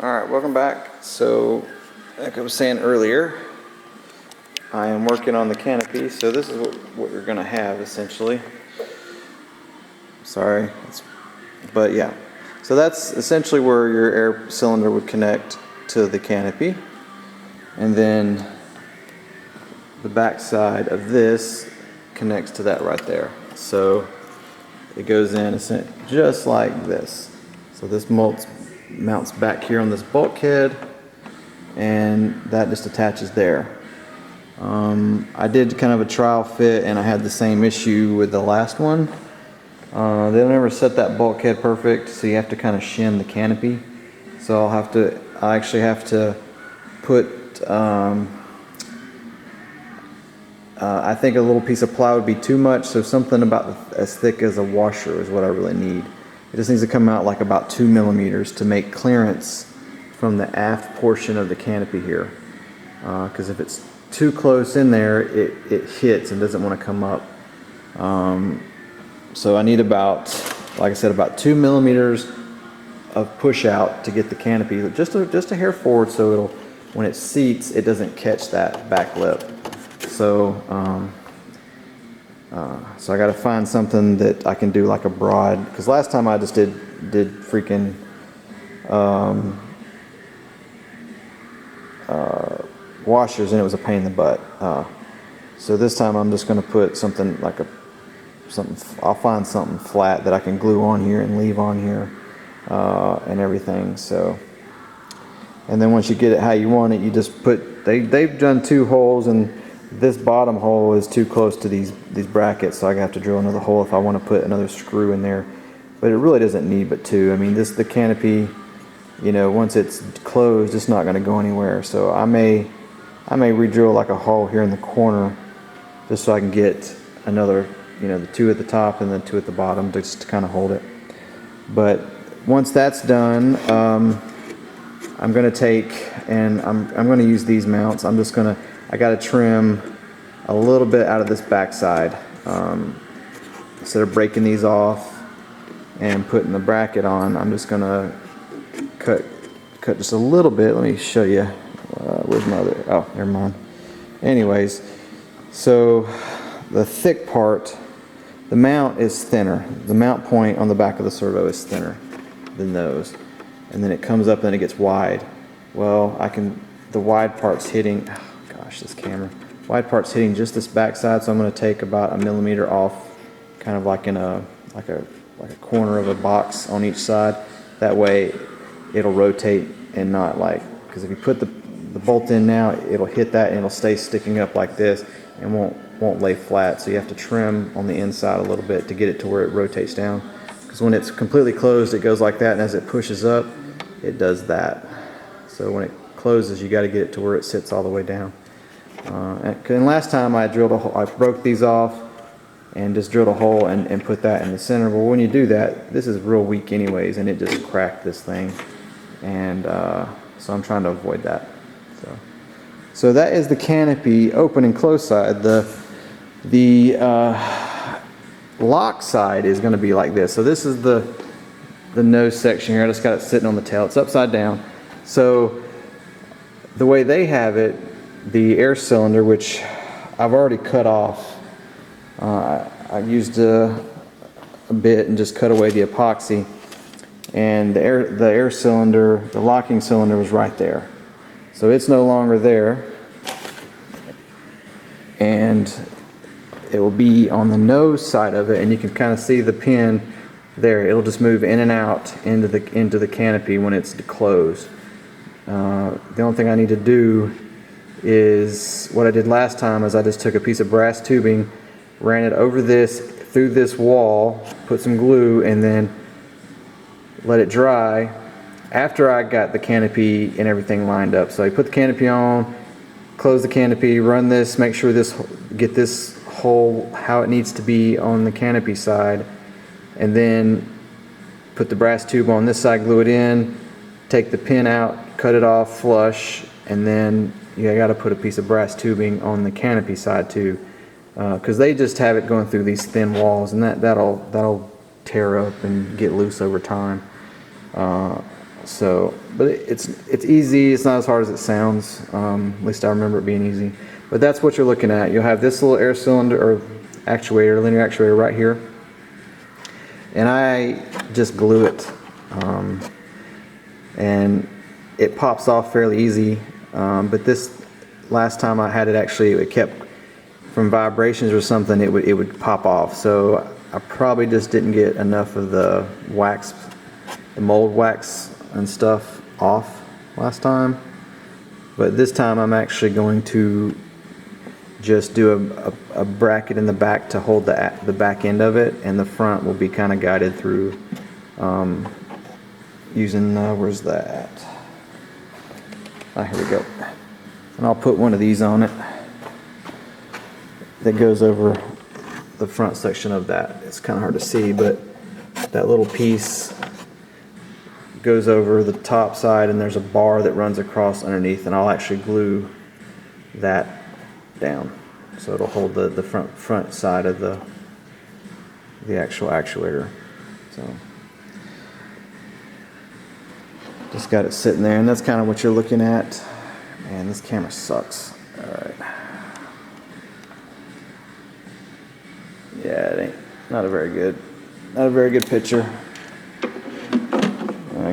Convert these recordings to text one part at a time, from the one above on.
Alright, welcome back. So, like I was saying earlier, I am working on the canopy, so this is what you're going to have essentially. Sorry, but yeah. So that's essentially where your air cylinder would connect to the canopy. And then the back side of this connects to that right there. So it goes in just like this. So this mounts back here on this bulkhead, and that just attaches there. I did kind of a trial fit, and I had the same issue with the last one. They don't ever set that bulkhead perfect, so you have to kind of shin the canopy. So I actually have to put, I think a little piece of ply would be too much, so something about as thick as a washer is what I really need. It just needs to come out like about 2 millimeters to make clearance from the aft portion of the canopy here. Because if it's too close in there, it hits and doesn't want to come up. So I need about, like I said, about 2 millimeters of push out to get the canopy just a hair forward, so when it seats, it doesn't catch that back lip. So so I got to find something that I can do like a broad, because last time I just did freaking washers, and it was a pain in the butt. So this time I'm just going to put something like I'll find something flat that I can glue on here and leave on here and everything. So, and then once you get it how you want it, you just put, they've done 2 holes, and this bottom hole is too close to these brackets, so I have to drill another hole if I want to put another screw in there. But it really doesn't need but 2. I mean, the canopy, you know, once it's closed, it's not going to go anywhere. So I may re-drill like a hole here in the corner, just so I can get another, you know, the 2 at the top and then 2 at the bottom, just to kind of hold it. But once that's done, I'm going to take, and I'm going to use these mounts. I got to trim a little bit out of this backside. Instead of breaking these off and putting the bracket on, I'm just going to cut just a little bit. Let me show you. Where's my other? Oh, never mind. Anyways, so the thick part, the mount is thinner. The mount point on the back of the servo is thinner than those. And then it comes up and it gets wide. Well, the wide part's hitting, oh gosh, this camera. Wide part's hitting just this back side, so I'm going to take about 1 millimeter off, kind of like in a corner of a box on each side. That way it'll rotate and not like, because if you put the bolt in now, it'll hit that and it'll stay sticking up like this and won't lay flat. So you have to trim on the inside a little bit to get it to where it rotates down. Because when it's completely closed, it goes like that, and as it pushes up, it does that. So when it closes, you got to get it to where it sits all the way down. And last time I drilled a hole, I broke these off and just drilled a hole and put that in the center. Well, when you do that, this is real weak anyways, and it just cracked this thing. And so I'm trying to avoid that. So that is the canopy open and close side. The lock side is going to be like this. So this is the nose section here. I just got it sitting on the tail. It's upside down. So the way they have it, the air cylinder, which I've already cut off, I used a bit and just cut away the epoxy, and the air cylinder, the locking cylinder, was right there. So it's no longer there, and it will be on the nose side of it, and you can kind of see the pin there. It'll just move in and out into the canopy when it's closed. The only thing I need to do is what I did last time, is I just took a piece of brass tubing, ran it over through this wall, put some glue, and then let it dry after I got the canopy and everything lined up. So I put the canopy on, close the canopy, run this, make sure get this hole how it needs to be on the canopy side, and then put the brass tube on this side, glue it in, take the pin out, cut it off flush, and then you got to put a piece of brass tubing on the canopy side too, because they just have it going through these thin walls, and that'll tear up and get loose over time. So, but it's easy. It's not as hard as it sounds. At least I remember it being easy. But that's what you're looking at. You'll have this little air cylinder or actuator, linear actuator right here. And I just glue it. And it pops off fairly easy. But this last time I had it, actually it kept from vibrations or something, it would pop off. So I probably just didn't get enough of the wax, the mold wax and stuff off last time. But this time I'm actually going to just do a bracket in the back to hold the back end of it, and the front will be kind of guided through using, where's that? Here we go. And I'll put one of these on it that goes over the front section of that. It's kind of hard to see, but that little piece goes over the top side, and there's a bar that runs across underneath, and I'll actually glue that down so it'll hold the front side of the actual actuator. So just got it sitting there, and that's kind of what you're looking at. Man, this camera sucks. All right. Yeah, it ain't not a very good picture.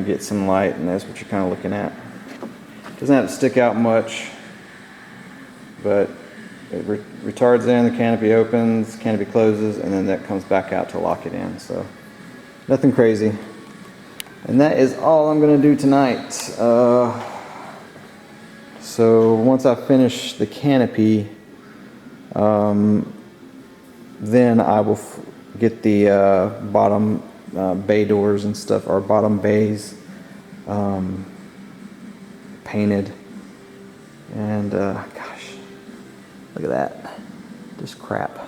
Get some light, and that's what you're kind of looking at. Doesn't have to stick out much, but it retards in, the canopy opens, canopy closes, and then that comes back out to lock it in. So nothing crazy. And that is all I'm going to do tonight. So once I finish the canopy, then I will get the bottom bay doors and stuff, or bottom bays painted. And gosh, look at that, just crap.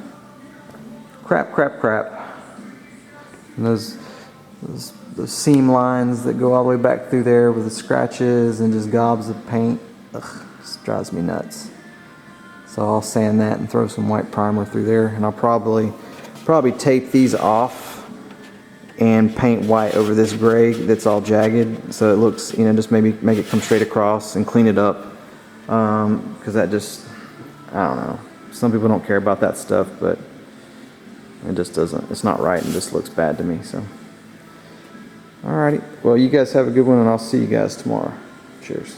And those seam lines that go all the way back through there with the scratches and just gobs of paint. Ugh, just drives me nuts. So I'll sand that and throw some white primer through there, and I'll probably tape these off and paint white over this gray that's all jagged, so it looks, just maybe make it come straight across and clean it up, because that just, I don't know, some people don't care about that stuff, but it just doesn't, it's not right and just looks bad to me. So alrighty, well, you guys have a good one, and I'll see you guys tomorrow. Cheers.